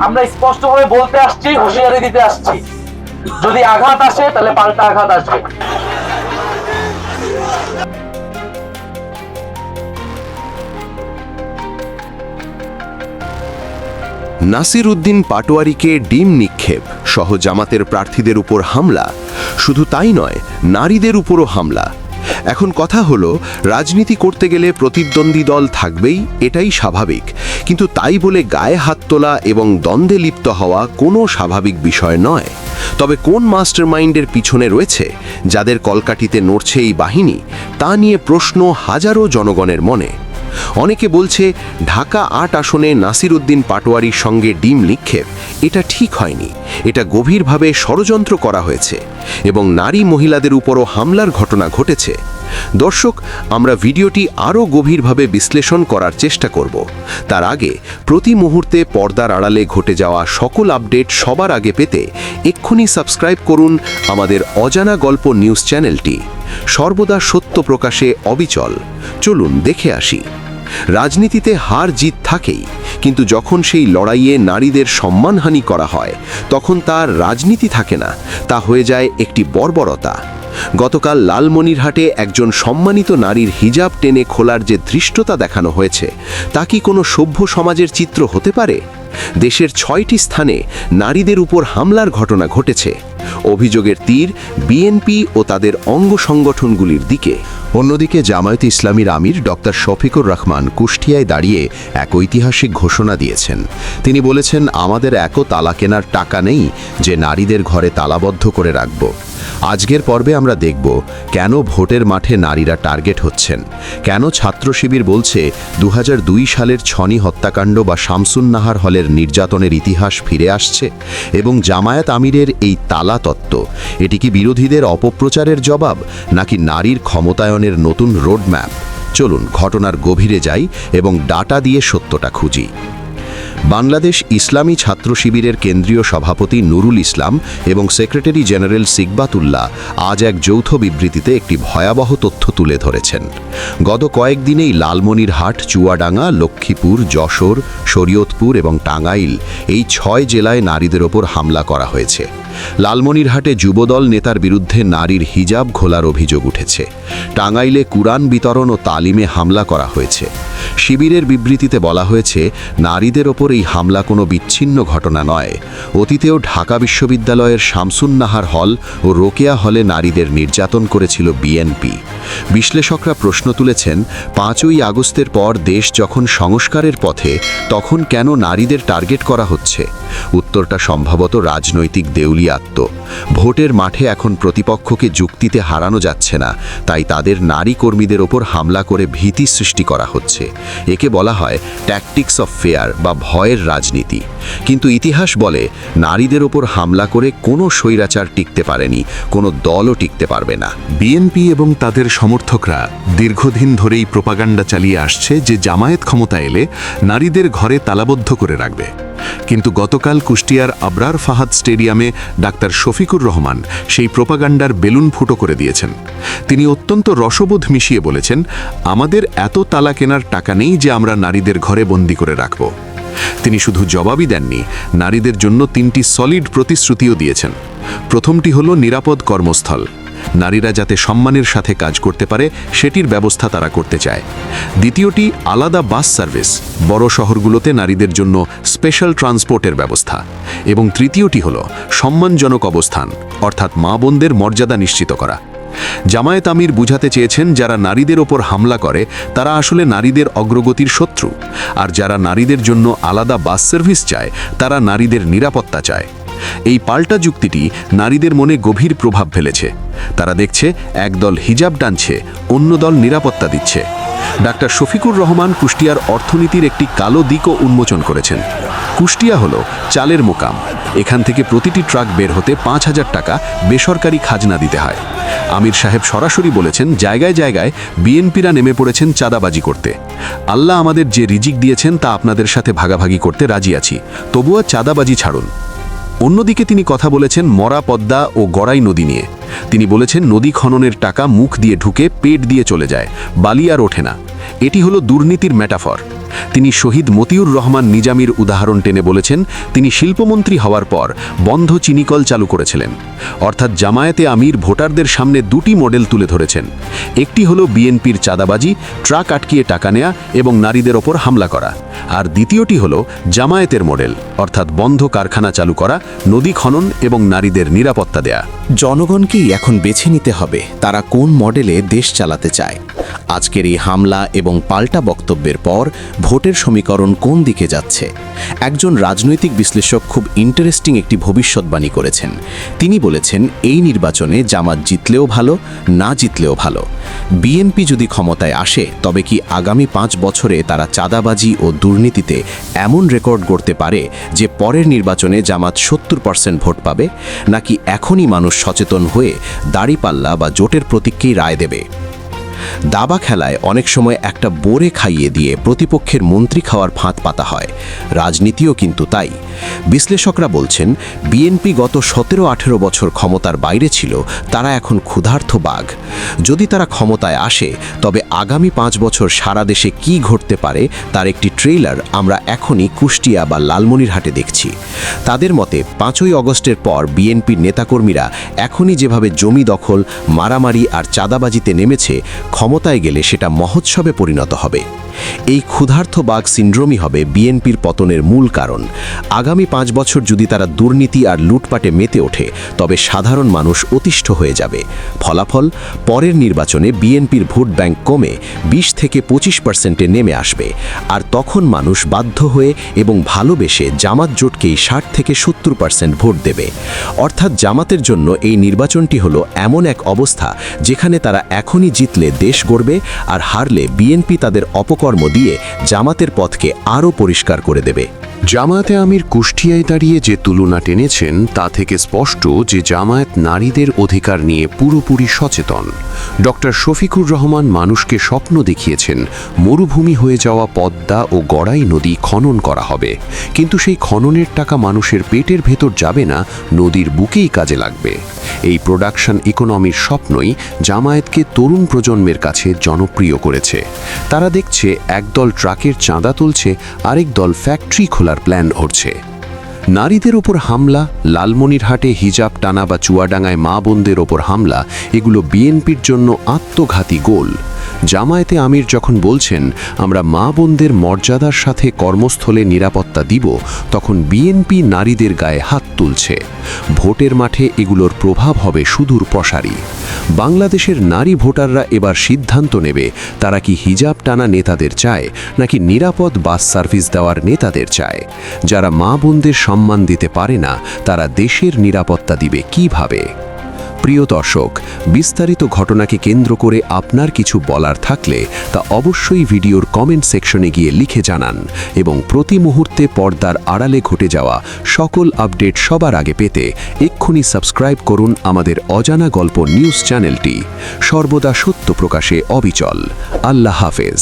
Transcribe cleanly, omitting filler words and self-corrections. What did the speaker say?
আমরা স্পষ্টভাবে বলতে আসছি, হুঁশিয়ারি দিতে আসছি, যদি আঘাত আসে তাহলে পাল্টা আঘাত আসবে। নাসির উদ্দিন পাটোয়ারিকে ডিম নিক্ষেপ সহ জামাতের প্রার্থীদের উপর হামলা, শুধু তাই নয়, নারীদের উপরও হামলা। এখন কথা হলো, রাজনীতি করতে গেলে প্রতিদ্বন্দ্বী দল থাকবেই, এটাই স্বাভাবিক, কিন্তু তাই বলে গায়ে হাত তোলা এবং দ্বন্দ্বে লিপ্ত হওয়া কোনো স্বাভাবিক বিষয় নয়। তবে কোন মাস্টারমাইন্ডের পিছনে রয়েছে, যাদের কলকাঠিতে নড়ছে এই বাহিনী, তা নিয়ে প্রশ্ন হাজারো জনগণের মনে। অনেকে বলছে ঢাকা ৮ আসনে নাসির উদ্দিন পাটোয়ারির সঙ্গে ডিম নিক্ষেপ এটা ঠিক হয়নি, এটা গভীরভাবে ষড়যন্ত্র করা হয়েছে এবং নারী মহিলাদের উপরও হামলার ঘটনা ঘটেছে। দর্শক, আমরা ভিডিওটি আরও গভীরভাবে বিশ্লেষণ করার চেষ্টা করব। তার আগে প্রতি মুহূর্তে পর্দার আড়ালে ঘটে যাওয়া সকল আপডেট সবার আগে পেতে এক্ষুনি সাবস্ক্রাইব করুন আমাদের অজানা গল্প নিউজ চ্যানেলটি, সর্বদা সত্য প্রকাশে অবিচল। চলুন দেখে আসি। রাজনীতিতে হার জিত থাকেই, কিন্তু যখন সেই লড়াইয়ে নারীদের সম্মানহানি করা হয়, তখন তার রাজনীতি থাকে না, তা হয়ে যায় একটি বর্বরতা। গতকাল লালমনিরহাটে একজন সম্মানিত নারীর হিজাব টেনে খোলার যে ধৃষ্টতা দেখানো হয়েছে, তা কি কোনো সভ্য সমাজের চিত্র হতে পারে? দেশের ৬টি স্থানে নারীদের উপর হামলার ঘটনা ঘটেছে। অভিযোগের তীর বিএনপি ও তাদের অঙ্গ সংগঠনগুলির দিকে। অন্যদিকে জামায়াতে ইসলামীর আমির ডক্টর শফিকুর রহমান কুষ্টিয়ায় দাঁড়িয়ে এক ঐতিহাসিক ঘোষণা দিয়েছেন। তিনি বলেছেন, আমাদের একও তালা কেনার টাকা নেই যে নারীদের ঘরে তালাবদ্ধ করে রাখব। আজকের পর্বে আমরা দেখব কেন ভোটের মাঠে নারীরা টার্গেট হচ্ছেন, কেন ছাত্র শিবির বলছে ২০০২ সালের ছনি হত্যাকাণ্ড বা শামসুন নাহার হলের নির্যাতনের ইতিহাস ফিরে আসছে, এবং জামায়াত আমিরের এই তালা তত্ত্ব, এটি কি বিরোধীদের অপপ্রচারের জবাব নাকি নারীর ক্ষমতায়নের নতুন রোডম্যাপ? চলুন ঘটনার গভীরে যাই এবং ডাটা দিয়ে সত্যটা খুঁজি। বাংলাদেশ ইসলামী ছাত্র শিবিরের কেন্দ্রীয় সভাপতি নুরুল ইসলাম এবং সেক্রেটারি জেনারেল সিকবাতুল্লাহ আজ এক যৌথ বিবৃতিতে একটি ভয়াবহ তথ্য তুলে ধরেছেন। গত কয়েকদিনেই লালমনিরহাট, চুয়াডাঙ্গা, লক্ষ্মীপুর, যশোর, শরীয়তপুর এবং টাঙ্গাইল, এই ৬ জেলায় নারীদের ওপর হামলা করা হয়েছে। লালমনিরহাটে যুবদল নেতার বিরুদ্ধে নারীর হিজাব খোলার অভিযোগ উঠেছে। টাঙ্গাইলে কুরআন বিতরণ ও তালিমে হামলা করা হয়েছে। শিবিরের বিবৃতিতে বলা হয়েছে, নারীদের ওপর এই হামলা কোনো বিচ্ছিন্ন ঘটনা নয়। অতীতেও ঢাকা বিশ্ববিদ্যালয়ের শামসুন নাহার হল ও রোকেয়া হলে নারীদের নির্যাতন করেছিল বিএনপি। বিশ্লেষকরা প্রশ্ন তুলেছেন, ৫ই আগস্টের পর দেশ যখন সংস্কারের পথে, তখন কেন নারীদের টার্গেট করা হচ্ছে? উত্তরটা সম্ভবত রাজনৈতিক দেউলিয়াত্ম। ভোটের মাঠে এখন প্রতিপক্ষকে যুক্তিতে হারানো যাচ্ছে না, তাই তাদের নারী কর্মীদের ওপর হামলা করে ভীতি সৃষ্টি করা হচ্ছে। একে বলা হয় ট্যাকটিক্স অফ ফেয়ার বা ভয়ের রাজনীতি। কিন্তু ইতিহাস বলে, নারীদের ওপর হামলা করে কোনো স্বৈরাচার টিকতে পারেনি, কোনো দলও টিকতে পারবে না। বিএনপি এবং তাদের সমর্থকরা দীর্ঘদিন ধরেই প্রোপাগান্ডা চালিয়ে আসছে যে জামায়াত ক্ষমতা এলে নারীদের ঘরে তালাবদ্ধ করে রাখবে। কিন্তু গতকাল কুষ্টিয়ার আবরার ফাহাদ স্টেডিয়ামে ডাক্তার শফিকুর রহমান সেই প্রোপাগান্ডার বেলুন ফুটো করে দিয়েছেন। তিনি অত্যন্ত রসবোধ মিশিয়ে বলেছেন, আমাদের এত তালা কেনার টাকা নেই যে আমরা নারীদের ঘরে বন্দি করে রাখব। তিনি শুধু জবাবই দেননি, নারীদের জন্য 3টি সলিড প্রতিশ্রুতিও দিয়েছেন। প্রথমটি হলো নিরাপদ কর্মস্থল। নারীরা যাতে সম্মানের সাথে কাজ করতে পারে সেটির ব্যবস্থা তারা করতে চায়। দ্বিতীয়টি আলাদা বাস সার্ভিস, বড় শহরগুলোতে নারীদের জন্য স্পেশাল ট্রান্সপোর্টের ব্যবস্থা। এবং তৃতীয়টি হলো সম্মানজনক অবস্থান, অর্থাৎ মা বোনদের মর্যাদা নিশ্চিত করা। জামায়াত আমির বুঝাতে চেয়েছেন, যারা নারীদের ওপর হামলা করে তারা আসলে নারীদের অগ্রগতির শত্রু, আর যারা নারীদের জন্য আলাদা বাস সার্ভিস চায় তারা নারীদের নিরাপত্তা চায়। এই পাল্টা যুক্তিটি নারীদের মনে গভীর প্রভাব ফেলেছে। তারা দেখছে একদল হিজাব টানছে, অন্য দল নিরাপত্তা দিচ্ছে। ডাক্তার শফিকুর রহমান কুষ্টিয়ার অর্থনীতির একটি কালো দিকও উন্মোচন করেছেন। কুষ্টিয়া হলো চালের মোকাম। এখান থেকে প্রতিটি ট্রাক বের হতে ৫,০০০ টাকা বেসরকারি খাজনা দিতে হয়। আমির সাহেব সরাসরি বলেছেন, জায়গায় জায়গায় বিএনপিরা নেমে পড়েছেন চাঁদাবাজি করতে। আল্লাহ আমাদের যে রিজিক দিয়েছেন তা আপনাদের সাথে ভাগাভাগি করতে রাজি আছি, তবুও চাঁদাবাজি ছাড়ুন। অন্যদিকে তিনি কথা বলেছেন মরা পদ্মা ও গড়াই নদী নিয়ে। তিনি বলেছেন নদী খননের টাকা মুখ দিয়ে ঢুকে পেট দিয়ে চলে যায়, বালি আর ওঠে না। এটি হলো দুর্নীতির মেটাফর। তিনি শহীদ মতিউর রহমান নিজামীর উদাহরণ টেনে বলেছেন, তিনি শিল্পমন্ত্রী হওয়ার পর বন্ধ চিনিকল চালু করেছিলেন। অর্থাৎ জামায়াতে আমির ভোটারদের সামনে দুটি মডেল তুলে ধরেছেন। একটি হলো বিএনপির চাঁদাবাজি, ট্রাক আটকিয়ে টাকা নেয়া এবং নারীদের ওপর হামলা করা। আর দ্বিতীয়টি হলো জামায়াতের মডেল, অর্থাৎ বন্ধ কারখানা চালু করা, নদী খনন এবং নারীদের নিরাপত্তা দেয়া। জনগণকেই এখন বেছে নিতে হবে তারা কোন মডেলে দেশ চালাতে চায়। আজকের এই হামলা এবং পাল্টা বক্তব্যের পর ভোটের সমীকরণ কোন দিকে যাচ্ছে? একজন রাজনৈতিক বিশ্লেষক খুব ইন্টারেস্টিং একটি ভবিষ্যৎবাণী করেছেন। তিনি বলেছেন, এই নির্বাচনে জামাত জিতলেও ভালো, না জিতলেও ভালো। বিএনপি যদি ক্ষমতায় আসে তবে কি আগামী 5 বছরে তারা চাঁদাবাজি ও দুর্নীতিতে এমন রেকর্ড গড়তে পারে যে পরের নির্বাচনে জামাত 70% ভোট পাবে, নাকি এখনই মানুষ সচেতন হয়ে দাড়িপাল্লা বা জোটের প্রতীককেই রায় দেবে? দাবা খেলায় অনেক সময় একটা বোরে খাইয়ে দিয়ে প্রতিপক্ষের মন্ত্রী খাওয়ার ফাঁদ পাতা হয়। রাজনীতিও কিন্তু তাই। বিশ্লেষকরা বলছেন, বিএনপি গত 17-18 বছর ক্ষমতার বাইরে ছিল, তারা এখন ক্ষুধার্ত বাঘ। যদি তারা ক্ষমতায় আসে তবে আগামী 5 বছর সারা দেশে কি ঘটতে পারে তার একটি ট্রেইলার আমরা এখনই কুষ্টিয়া বা লালমনিরহাটে দেখছি। তাদের মতে 5ই আগস্টের পর বিএনপির নেতাকর্মীরা এখনই যেভাবে জমি দখল, মারামারি আর চাঁদাবাজিতে নেমেছে, ক্ষমতায় গেলে সেটা মহোৎসবে পরিণত হবে। এই ক্ষুধার্ত বাঘ সিন্ড্রোমই হবে বিএনপির পতনের মূল কারণ। আগামী 5 বছর যদি তারা দুর্নীতি আর লুটপাটে মেতে ওঠে তবে সাধারণ মানুষ অতিষ্ঠ হয়ে যাবে। ফলাফল, পরের নির্বাচনে বিএনপির ভোট ব্যাংক কমে 20 থেকে 25%-এ নেমে আসবে। আর তখন মানুষ বাধ্য হয়ে এবং ভালোবেসে জামাত জোটকেই 60 থেকে 70% ভোট দেবে। অর্থাৎ জামাতের জন্য এই নির্বাচনটি হলো এমন এক অবস্থা যেখানে তারা এখনই জিতলে দেশ গড়বে, আর হারলে বিএনপি তাদের অপকর্ম দিয়ে জামাতের পথকে আরও পরিষ্কার করে দেবে। জামায়াতে আমির কুষ্টিয়ায় দাঁড়িয়ে যে তুলনা টেনেছেন তা থেকে স্পষ্ট যে জামায়াত নারীদের অধিকার নিয়ে পুরোপুরি সচেতন। ডক্টর শফিকুর রহমান মানুষকে স্বপ্ন দেখিয়েছেন মরুভূমি হয়ে যাওয়া পদ্মা ও গড়াই নদী খনন করা হবে, কিন্তু সেই খননের টাকা মানুষের পেটের ভেতর যাবে না, নদীর বুকেই কাজে লাগবে। এই প্রোডাকশন ইকোনমির স্বপ্নই জামায়াতকে তরুণ প্রজন্মের কাছে জনপ্রিয় করেছে। তারা দেখছে একদল ট্রাকের চাঁদা তুলছে, আরেক দল ফ্যাক্টরি খোলার প্ল্যান হচ্ছে। নারীদের ওপর হামলা, লালমনিরহাটে হিজাব টানা বা চুয়াডাঙ্গায় মা বোনদের ওপর হামলা, এগুলো বিএনপির জন্য আত্মঘাতী গোল। জামায়াতে আমির যখন বলছেন আমরা মা বোনদের মর্যাদার সাথে কর্মস্থলে নিরাপত্তা দিব, তখন বিএনপি নারীদের গায়ে হাত তুলছে। ভোটের মাঠে এগুলোর প্রভাব হবে সুদূর প্রসারী। বাংলাদেশের নারী ভোটাররা এবার সিদ্ধান্ত নেবে তারা কি হিজাব টানা নেতাদের চায় নাকি নিরাপদ বাস সার্ভিস দেওয়ার নেতাদের চায়। যারা মা বোনদের সম্মান দিতে পারে না তারা দেশের নিরাপত্তা দিবে কিভাবে? প্রিয় দর্শক, বিস্তারিত ঘটনাকে কেন্দ্র করে আপনার কিছু বলার থাকলে তা অবশ্যই ভিডিওর কমেন্ট সেকশনে গিয়ে লিখে জানান, এবং প্রতি মুহূর্তে পর্দার আড়ালে ঘটে যাওয়া সকল আপডেট সবার আগে পেতে এক্ষুনি সাবস্ক্রাইব করুন আমাদের অজানা গল্প নিউজ চ্যানেলটি। সর্বদা সত্য প্রকাশে অবিচল। আল্লাহ হাফেজ।